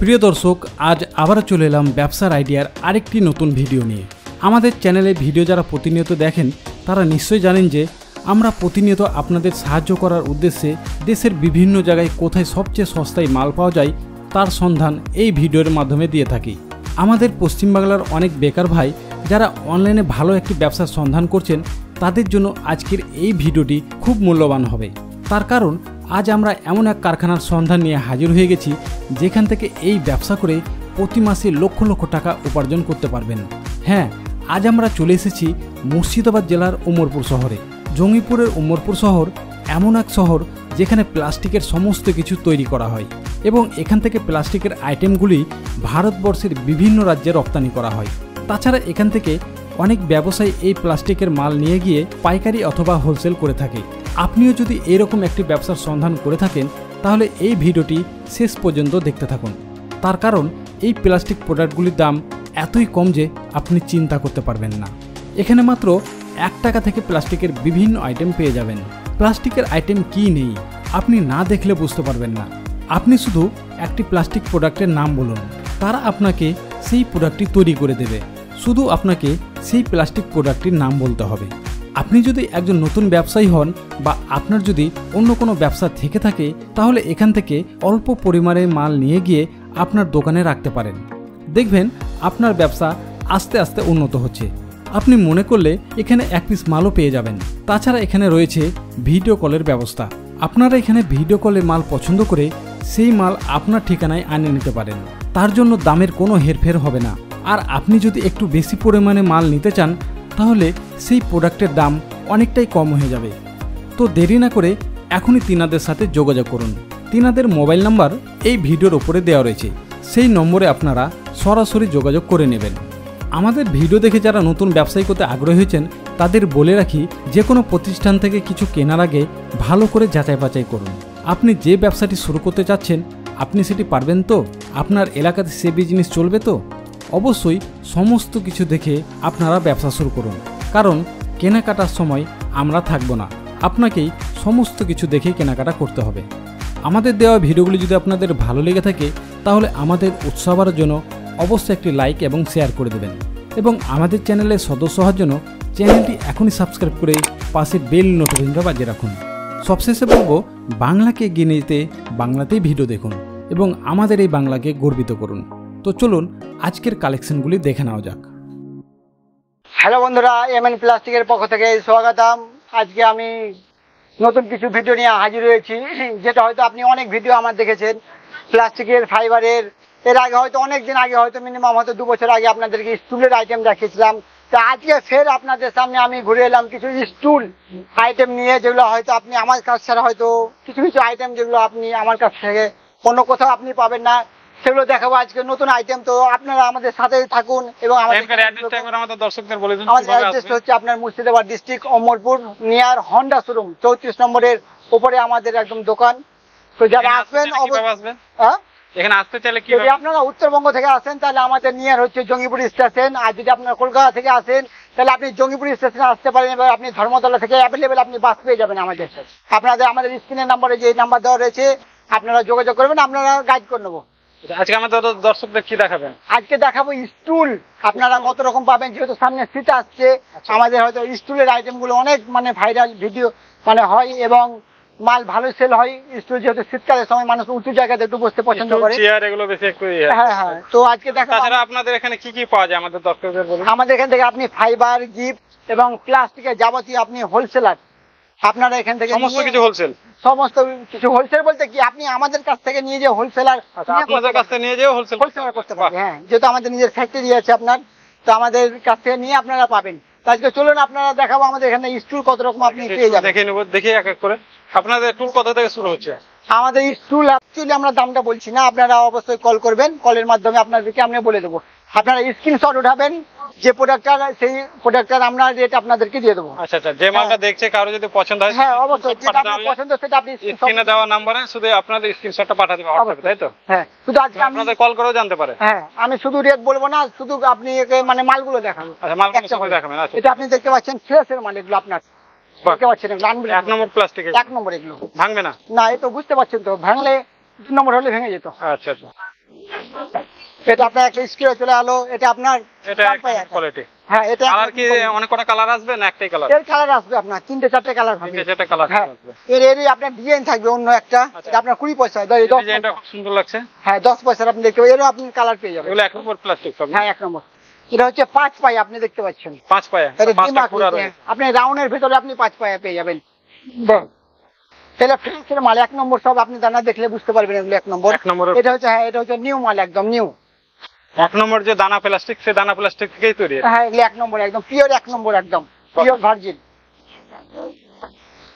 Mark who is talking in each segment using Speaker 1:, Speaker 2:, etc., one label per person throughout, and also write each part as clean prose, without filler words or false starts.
Speaker 1: প্রিয় দর্শক, আজ আবারও চলে এলাম ব্যবসার আইডিয়ার আরেকটি নতুন ভিডিও নিয়ে। আমাদের চ্যানেলে ভিডিও যারা প্রতিনিয়ত দেখেন তারা নিশ্চয়ই জানেন যে আমরা প্রতিনিয়ত আপনাদের সাহায্য করার উদ্দেশ্যে দেশের বিভিন্ন জায়গায় কোথায় সবচেয়ে সস্তায় মাল পাওয়া যায় তার সন্ধান এই ভিডিওর মাধ্যমে দিয়ে থাকি। আমাদের পশ্চিমবাংলার অনেক বেকার ভাই যারা অনলাইনে ভালো একটি ব্যবসার সন্ধান করছেন তাদের জন্য আজকের এই ভিডিওটি খুব মূল্যবান হবে। তার কারণ আজ আমরা এমন এক কারখানার সন্ধান নিয়ে হাজির হয়ে গেছি যেখান থেকে এই ব্যবসা করে প্রতি মাসে লক্ষ লক্ষ টাকা উপার্জন করতে পারবেন। হ্যাঁ, আজ আমরা চলে এসেছি মুর্শিদাবাদ জেলার উমরপুর শহরে। জঙ্গিপুরের উমরপুর শহর এমন এক শহর যেখানে প্লাস্টিকের সমস্ত কিছু তৈরি করা হয় এবং এখান থেকে প্লাস্টিকের আইটেমগুলি ভারতবর্ষের বিভিন্ন রাজ্যে রপ্তানি করা হয়। তাছাড়া এখান থেকে অনেক ব্যবসায়ী এই প্লাস্টিকের মাল নিয়ে গিয়ে পাইকারি অথবা হোলসেল করে থাকে। আপনিও যদি এরকম একটি ব্যবসার সন্ধান করে থাকেন তাহলে এই ভিডিওটি শেষ পর্যন্ত দেখতে থাকুন। তার কারণ এই প্লাস্টিক প্রোডাক্টগুলির দাম এতই কম যে আপনি চিন্তা করতে পারবেন না। এখানে মাত্র 1 টাকা থেকে প্লাস্টিকের বিভিন্ন আইটেম পেয়ে যাবেন। প্লাস্টিকের আইটেম কি নেই আপনি না দেখলে বুঝতে পারবেন না। আপনি শুধু একটি প্লাস্টিক প্রোডাক্টের নাম বলুন, তারা আপনাকে সেই প্রোডাক্টটি তৈরি করে দেবে। শুধু আপনাকে সেই প্লাস্টিক প্রোডাক্টটির নাম বলতে হবে। আপনি যদি একজন নতুন ব্যবসায়ী হন বা আপনার যদি অন্য কোনো ব্যবসা থেকে থাকে তাহলে এখান থেকে অল্প পরিমাণে মাল নিয়ে গিয়ে আপনার দোকানে রাখতে পারেন। দেখবেন আপনার ব্যবসা আস্তে আস্তে উন্নত হচ্ছে। আপনি মনে করলে এখানে 1 পিস মালও পেয়ে যাবেন। তাছাড়া এখানে রয়েছে ভিডিও কলের ব্যবস্থা। আপনারা এখানে ভিডিও কলে মাল পছন্দ করে সেই মাল আপনার ঠিকানায় আনিয়ে নিতে পারেন। তার জন্য দামের কোনো হেরফের হবে না। আর আপনি যদি একটু বেশি পরিমাণে মাল নিতে চান তাহলে সেই প্রোডাক্টের দাম অনেকটাই কম হয়ে যাবে। তো দেরি না করে এখনই তিনাদের সাথে যোগাযোগ করুন। তিনাদের মোবাইল নাম্বার এই ভিডিওর ওপরে দেওয়া রয়েছে, সেই নম্বরে আপনারা সরাসরি যোগাযোগ করে নেবেন। আমাদের ভিডিও দেখে যারা নতুন ব্যবসায়ী করতে আগ্রহী হয়েছেন তাদের বলে রাখি, যে কোনো প্রতিষ্ঠান থেকে কিছু কেনার আগে ভালো করে যাচাই বাছাই করুন। আপনি যে ব্যবসাটি শুরু করতে চাচ্ছেন আপনি সেটি পারবেন তো? আপনার এলাকাতে সে বিজনেস চলবে তো? অবশ্যই সমস্ত কিছু দেখে আপনারা ব্যবসা শুরু করুন, কারণ কেনাকাটার সময় আমরা থাকবো না। আপনাকেই সমস্ত কিছু দেখে কেনাকাটা করতে হবে। আমাদের দেওয়া ভিডিওগুলি যদি আপনাদের ভালো লেগে থাকে তাহলে আমাদের উৎসাহ বাড়ার জন্য অবশ্যই একটি লাইক এবং শেয়ার করে দেবেন এবং আমাদের চ্যানেলের সদস্য হওয়ার জন্য চ্যানেলটি এখনই সাবস্ক্রাইব করে পাশে বেল নোটিফিকেশনটা বাজিয়ে রাখুন। সবশেষে বলবো, বাংলাকে এগিয়ে নিয়ে যেতে বাংলাতেই ভিডিও দেখুন এবং আমাদের এই বাংলাকে গর্বিত করুন। তো চলুন আজকের কালেকশনগুলি দেখে নেওয়া যাক।
Speaker 2: হ্যালো বন্ধুরা, এমএন প্লাস্টিকের পক্ষ থেকে স্বাগতম। আজকে আমি নতুন কিছু ভিডিও নিয়ে হাজির হয়েছি, যেটা হয়তো আপনি অনেক ভিডিও আমার দেখেছেন প্লাস্টিকের, ফাইবারের। এর আগে হয়তো অনেক দিন আগে, হয়তো মিনিমাম হয়তো 2 বছর আগে আপনাদেরকে স্টুলের আইটেম দেখিয়েছিলাম। তো আজকে ফের আপনাদের সামনে আমি ঘুরে এলাম কিছু স্টুল আইটেম নিয়ে, যেগুলো হয়তো আপনি আমার কাছ ছাড়া হয়তো কিছু কিছু আইটেম যেগুলো আপনি আমার কাছ থেকে অন্য কোথাও আপনি পাবেন না, সেগুলো দেখাবো আজকে নতুন আইটেম। তো আপনারা আমাদের সাথে থাকুন এবং আমাদের
Speaker 1: দর্শকদের বলে দিন।
Speaker 2: আমাদের অ্যাড্রেস হচ্ছে আপনার Murshidabad district Amarpur, near Honda showroom, 34 নম্বরের উপরে আমাদের একদম দোকান। তো যারা আসবেন
Speaker 1: এখানে আসতে চাইলে কি,
Speaker 2: যদি আপনারা উত্তরবঙ্গ থেকে আসেন তাহলে আমাদের নিয়ার হচ্ছে জঙ্গিপুর স্টেশন। আর যদি আপনারা কলকাতা থেকে আসেন তাহলে আপনি জঙ্গিপুর স্টেশনে আসতে পারেন। এবার আপনি ধর্মতলা থেকে অ্যাভেলেবেল আপনি বাস পেয়ে যাবেন আমাদের। আমাদের স্ক্রিনের নাম্বারে যে নাম্বার দেওয়া রয়েছে আপনারা যোগাযোগ করবেন, আপনারা গাইড করে নেবো।
Speaker 1: আজকে আমাদের দর্শকদের কি দেখাবেন?
Speaker 2: আজকে দেখাবো স্টুল। আপনারা কত রকম পাবেন, যেহেতু সামনে শীত আসছে। আমাদের হয়তো স্টুলের আইটেম গুলো অনেক ভাইরাল ভিডিও হয় এবং মাল ভালো সেল হয়। স্টুল যেহেতু শীতকালের সময় মানুষ উঁচু জায়গাতে একটু বসতে পছন্দ করে। হ্যাঁ, তো আজকে দেখাবো
Speaker 1: আপনাদের এখানে কি কি পাওয়া যায় আমাদের দর্শকদের বলুন।
Speaker 2: আমাদের এখান থেকে আপনি ফাইবার, গিফট এবং প্লাস্টিকের যাবতীয় আপনি হোলসেলার। আপনারা এখান থেকে
Speaker 1: সমস্ত কিছু হোলসেল,
Speaker 2: সমস্ত কিছু হোলসেল বলতে কি, আপনি আমাদের কাছ থেকে নিয়ে যে হোলসেলার,
Speaker 1: আপনাদের কাছ থেকে নিয়ে যে হোলসেল
Speaker 2: করতে পারবেন। হ্যাঁ, যেহেতু আমাদের নিজের ফ্যাক্টরি আছে আপনার, তো আমাদের কাছ থেকে নিয়ে আপনারা পাবেন। আজকে চলুন আপনারা দেখাবো আমাদের এখানে স্টুল কত রকম আপনি পেয়ে যাবেন।
Speaker 1: দেখে নেব, দেখে এক এক করে। আপনাদের টুল কত থেকে শুরু হচ্ছে?
Speaker 2: আমাদের স্টুল অ্যাকচুয়ালি আমরা দামটা বলছি না, আপনারা অবশ্যই কল করবেন। কলের মাধ্যমে আপনাদেরকে আমরা বলে দেবো। আপনারা স্ক্রিনশট উঠাবেন যে প্রোডাক্টটার, সেই প্রোডাক্টটার আমরা রেট আপনাদেরকে দিয়ে দেবো।
Speaker 1: আচ্ছা, যে মালটা দেখছে কারো যদি পছন্দ হয়,
Speaker 2: হ্যাঁ অবশ্যই, যেটা আপনার পছন্দ সেটা আপনি
Speaker 1: স্ক্রিনে দেওয়া নম্বরে শুধু আপনাদের স্ক্রিনশটটা পাঠিয়ে দিবেন হোয়াটসঅ্যাপে, তাই তো?
Speaker 2: হ্যাঁ, শুধু আজকে
Speaker 1: আপনাদের কল করেও জানতে পারে।
Speaker 2: হ্যাঁ, আমি শুধু রেট বলবো না, শুধু আপনি মালগুলো দেখাবো।
Speaker 1: আচ্ছা, মালগুলো সব দেখাবেন। আচ্ছা,
Speaker 2: এটা আপনি দেখতে পাচ্ছেন ফ্রেশের মাল, এগুলো আপনার দেখতে পাচ্ছেন, এগুলো
Speaker 1: 1 নম্বর প্লাস্টিক,
Speaker 2: 1 নম্বর। এগুলো
Speaker 1: ভাঙবে না?
Speaker 2: না, এই তো বুঝতে পারছেন তো, ভাঙলে 2 নম্বর হলে ভেঙে যেত।
Speaker 1: আচ্ছা,
Speaker 2: এটা আপনার একটা স্ক্রিনে চলে এলো, এটা আপনার
Speaker 3: এটা
Speaker 2: চার পায়া
Speaker 3: কোয়ালিটি।
Speaker 2: হ্যাঁ এটা
Speaker 3: কালার কি অনেক কটা কালার আসবে না একটাই কালার?
Speaker 2: এর কালার আসবে আপনার 3-4টে কালার হবে।
Speaker 3: 3-4টে কালার
Speaker 2: হ্যাঁ
Speaker 3: আসবে।
Speaker 2: এরই আপনার ডিজাইন থাকবে অন্য একটা, এটা আপনার 20 পয়সা,
Speaker 3: ডিজাইনটা খুব সুন্দর লাগছে।
Speaker 2: হ্যাঁ 10 পয়সার আপনি দেখতে পাবেন, এরও আপনি কালার পেয়ে যাবেন।
Speaker 3: এগুলো 1 নম্বর প্লাস্টিক সব।
Speaker 2: হ্যাঁ 1 নম্বর। এটা হচ্ছে 5 পায়া, আপনি দেখতে পাচ্ছেন
Speaker 3: 5 পায়া,
Speaker 2: এটা
Speaker 3: পাঁচটা
Speaker 2: ডিম
Speaker 3: পুরা
Speaker 2: আকৃতি।
Speaker 3: রয়েছে।
Speaker 2: আপনি রাউন্ডের ভিতরে আপনি 5 পায়া পেয়ে যাবেন। বাহ, তাহলে ফ্রেশের মাল 1 নম্বর, সব আপনি দানা দেখলে বুঝতে পারবেন এগুলো 1 নম্বর।
Speaker 3: 1 নম্বরের
Speaker 2: এটা হচ্ছে, হ্যাঁ এটা হচ্ছে নিউ মাল, একদম নিউ।
Speaker 3: 1 নম্বর যে দানা প্লাস্টিক, সেই দানা প্লাস্টিক থেকেই তৈরি।
Speaker 2: হ্যাঁ এগুলো 1 নম্বর, একদম পিওর 1 নম্বর, একদম পিওর ভার্জিন।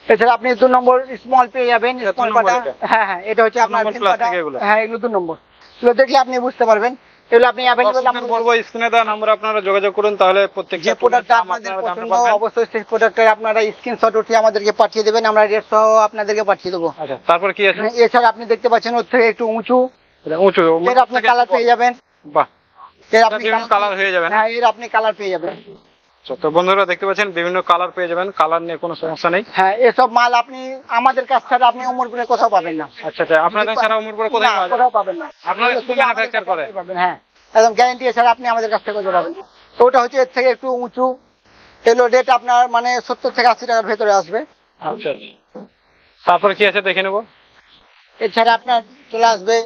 Speaker 2: এছাড়া আপনি 2 নম্বর স্মল পেয়ে যাবেন, স্মল পাটা। হ্যাঁ হ্যাঁ এটা হচ্ছে আপনার
Speaker 3: প্লাস্টিক এগুলো।
Speaker 2: হ্যাঁ এগুলো 2 নম্বর, এগুলো দেখলে আপনি বুঝতে পারবেন। এগুলো আপনি অ্যাভেলেবল,
Speaker 3: আমি বলবো স্ক্রিনে দেওয়া নাম্বার আপনারা যোগাযোগ করুন, তাহলে প্রত্যেকটা
Speaker 2: যে প্রোডাক্টটা আপনাদের পছন্দ অবশ্যই সেই প্রোডাক্টের আপনারা স্ক্রিনশট উঠিয়ে আমাদেরকে পাঠিয়ে দেবেন, আমরা রেট সহ আপনাদেরকে পাঠিয়ে দেবো।
Speaker 3: আচ্ছা, তারপর কি আছে?
Speaker 2: এছাড়া আপনি দেখতে পাচ্ছেন ওর থেকে একটু উঁচু,
Speaker 3: উঁচু
Speaker 2: এর আপনি কালার পেয়ে যাবেন।
Speaker 3: বাহ,
Speaker 2: এর আপনি
Speaker 3: কালার হয়ে যাবে।
Speaker 2: হ্যাঁ এর আপনি কালার পেয়ে যাবেন।
Speaker 3: তো বন্ধুরা দেখতে পাচ্ছেন বিভিন্ন কালার পেয়ে যাবেন, কালার নিয়ে কোনো সমস্যা নেই।
Speaker 2: হ্যাঁ এসব মাল আপনি আমাদের কাছ থেকে আপনি অমরপুরে কোথাও পাবেন না।
Speaker 3: আচ্ছা আচ্ছা, আপনাদের ছাড়া উমরপুরে কোথায় পাওয়া যায়?
Speaker 2: কোথাও পাবেন না,
Speaker 3: আপনারা শুধু ম্যানুফ্যাকচার করে?
Speaker 2: হ্যাঁ একদম গ্যারান্টি, এছাড়া আপনি আমাদের কাছ থেকে করতে পারবেন। তো ওটা হচ্ছে এর থেকে একটু উঁচু, এলো রেট আপনার মানে 70 থেকে 80 টাকার ভেতরে আসবে।
Speaker 3: আচ্ছা, তারপরে কি আছে দেখে নেবো।
Speaker 2: এছাড়া আপনার চলে আসবে,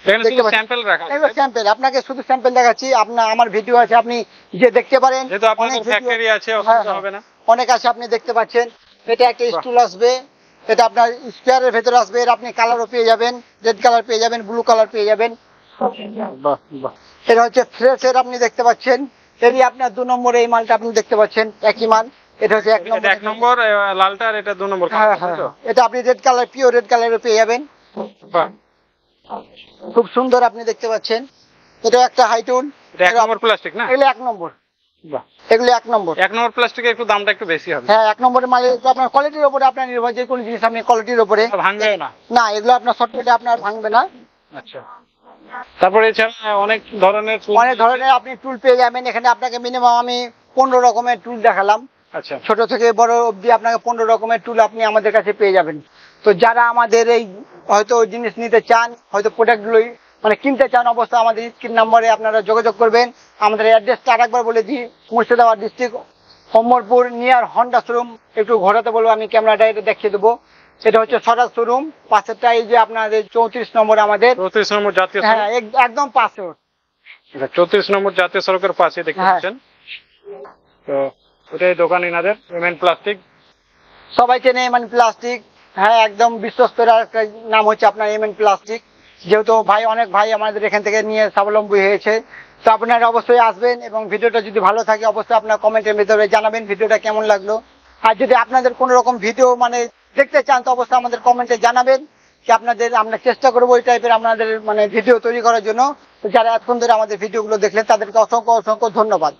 Speaker 3: এখানে শুধু স্যাম্পল রাখা আছে।
Speaker 2: এগুলো স্যাম্পল, আপনাকে শুধু স্যাম্পল দেখাচ্ছি। আমার ভিডিও আছে, আপনি যে দেখতে পারেন।
Speaker 3: যেহেতু আপনাদের ফ্যাক্টরি আছে, অসুবিধা হবে না।
Speaker 2: অনেক আছে, আপনি দেখতে পাচ্ছেন। এটা একটা স্টুল আসবে, এটা আপনার স্কোয়ারের ভেতরে আসবে। এর আপনি কালারও পেয়ে যাবেন, রেড কালার পেয়ে যাবেন, ব্লু কালার পেয়ে যাবেন।
Speaker 3: বাহ বাহ,
Speaker 2: এটা হচ্ছে ফ্রেশের, আপনি দেখতে পাচ্ছেন। এরই আপনার 2 নম্বর এই মালটা আপনি দেখতে পাচ্ছেন, একই মাল। এটা হচ্ছে 1 নম্বর।
Speaker 3: 1 নম্বর লালটা, আর এটা 2 নম্বর।
Speaker 2: হ্যাঁ হ্যাঁ, এটা আপনি রেড কালার, পিওর রেড কালারও পেয়ে যাবেন।
Speaker 3: বাহ,
Speaker 2: খুব সুন্দর, আপনি দেখতে পাচ্ছেন। এটা একটা হাইটুন,
Speaker 3: এটা 1 নম্বর প্লাস্টিক না?
Speaker 2: এগুলো 1 নম্বর।
Speaker 3: বাহ,
Speaker 2: এগুলো 1 নম্বর।
Speaker 3: 1 নম্বর প্লাস্টিকের একটু দামটা একটু বেশি হবে।
Speaker 2: হ্যাঁ 1 নম্বরের মাল আপনার কোয়ালিটির উপরে আপনার নির্ভর, যে কোনো জিনিস আপনি কোয়ালিটির উপরে।
Speaker 3: ভাঙবে না?
Speaker 2: না, এগুলো আপনার শর্টকাটে আপনার ভাঙবে না।
Speaker 3: আচ্ছা, তারপরে এছাড়া অনেক ধরনের
Speaker 2: আপনি টুল পেয়ে যাবেন এখানে। আপনাকে মিনিমাম আমি 15 রকমের টুল দেখালাম।
Speaker 3: আচ্ছা,
Speaker 2: ছোট থেকে বড় অবধি আপনাকে 15 রকমের টুল আপনি আমাদের কাছে পেয়ে যাবেন। তো যারা আমাদের এই হয়তো জিনিস নিতে চান, হয়তো প্রোডাক্টগুলোই মানে কিনতে চান, অবশ্যই আমাদের স্ক্রিন নাম্বারে আপনারা যোগাযোগ করবেন। আমাদের অ্যাড্রেসটা আরেকবার বলে দিই, Murshidabad district, Amarpur, near Honda showroom. একটু ঘোরাতে বলবো, আমি ক্যামেরাটা এটা দেখিয়ে দেবো। এটা হচ্ছে স্বরাজ শোরুম, পাশেরটা এই যে আপনাদের 34 নম্বর আমাদের।
Speaker 3: 34 নম্বর জাতীয় সড়ক।
Speaker 2: হ্যাঁ একদম পাশে।
Speaker 3: 34 নম্বর জাতীয় সড়কের পাশে দেখতে পাচ্ছেন। তো ওটাই দোকান ইনাদের, এমএন প্লাস্টিক।
Speaker 2: সবাই চেনে এমএন প্লাস্টিক। হ্যাঁ একদম বিশ্বস্ত একটা নাম হচ্ছে আপনার এমএন প্লাস্টিক। যেহেতু অনেক ভাই আমাদের এখান থেকে নিয়ে স্বাবলম্বী হয়েছে। তো আপনারা অবশ্যই আসবেন, এবং ভিডিওটা যদি ভালো থাকে অবশ্যই আপনার কমেন্টের ভিতরে জানাবেন ভিডিওটা কেমন লাগলো। আর যদি আপনাদের কোনো রকম ভিডিও মানে দেখতে চান, তো অবশ্যই আমাদের কমেন্টে জানাবেন, যে আমরা চেষ্টা করবো ওই টাইপের আপনাদের মানে ভিডিও তৈরি করার জন্য। তো যারা এতক্ষণ ধরে আমাদের ভিডিওগুলো দেখলেন তাদেরকে অসংখ্য অসংখ্য ধন্যবাদ।